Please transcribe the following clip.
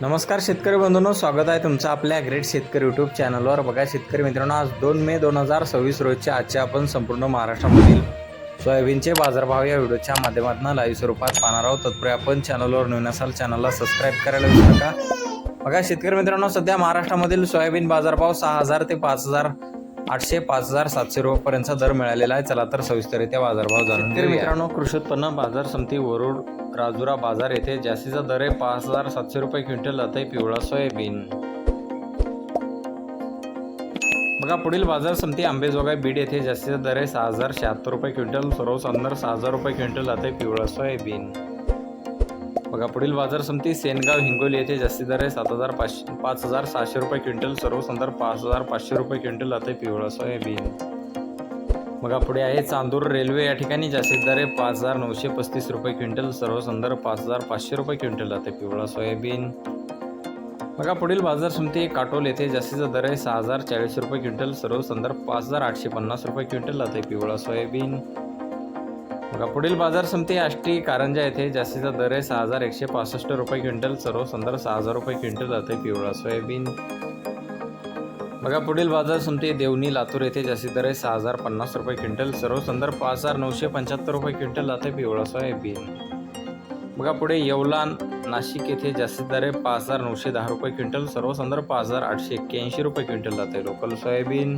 नमस्कार शेतकरी बंधूंनो, स्वागत आहे तुमचं आपल्या ग्रेट शेतकरी यूट्यूब चॅनलवर। बघा शेतकरी मित्रांनो, आज 2 मे 2026 रोजच्या आजच्या आपण संपूर्ण महाराष्ट्रामधील सोयाबीनचे बाजारभाव या व्हिडिओच्या माध्यमातून लाईव्ह स्वरूपात पाहणार आहोत। तत्पूर्वी आपण चॅनलवर नवीन असाल चॅनलला सबस्क्राईब करायला विसरू नका। बघा शेतकरी मित्रांनो, सध्या महाराष्ट्रामधील सोयाबीन बाजारभाव 6000 ते 5800 5700 रुपयांपर्यंतचा दर मिळालेला आहे। चला तर सविस्तररित्या बाजारभाव जाणून घेऊया। मित्रांनो, कृषी उत्पन्न बाजार समिती वरुड राजुरा बाजार येथे जास्तीचा दर आहे 5700 रुपये क्विंटल जात आहे पिवळा सोयाबीन। बघा पुढील बाजार समिती अंबेजोगाई बीड येथे जास्तीचा दर आहे 6076 रुपये क्विंटल, सर्वसाधारण 6000 रुपये क्विंटल जात आहे पिवळा सोयाबीन। बघा पुढील बाजार समिती सेनगाव हिंगोली येथे जास्तीचा दर आहे 5600 रुपये क्विंटल, सर्वसाधारण 5500 रुपये क्विंटल जात आहे पिवळा सोयाबीन। बघा पुढे आहे चांदूर रेल्वे, या ठिकाणी जास्तीत दर आहे 5935 रुपये क्विंटल, सर्वसाधारण 5500 रुपये क्विंटल जाते पिवळा सोयाबीन। बघा पुढील बाजार समिती काटोल येथे जास्तीचा दर आहे 6040 रुपये क्विंटल, सर्वसाधारण 5850 रुपये क्विंटल जाते पिवळा सोयाबीन। बघा पुढील बाजार समिती आष्टी कारंजा येथे जास्तीचा दर आहे 6165 रुपये क्विंटल, सर्वसाधारण 6000 रुपये क्विंटल जाते पिवळा सोयाबीन। बघा पुढील बाजार समिती देवणी लातूर येथे जास्तीत दर आहे 6050 रुपये क्विंटल, सर्वसाधारण 5975 रुपये क्विंटल जाते पिवळा सोयाबीन। बघा पुढे येवला नाशिक येथे जास्तीत दर आहे 5910 रुपये क्विंटल, सर्वसाधारण 5881 रुपये क्विंटल जाते लोकल सोयाबीन।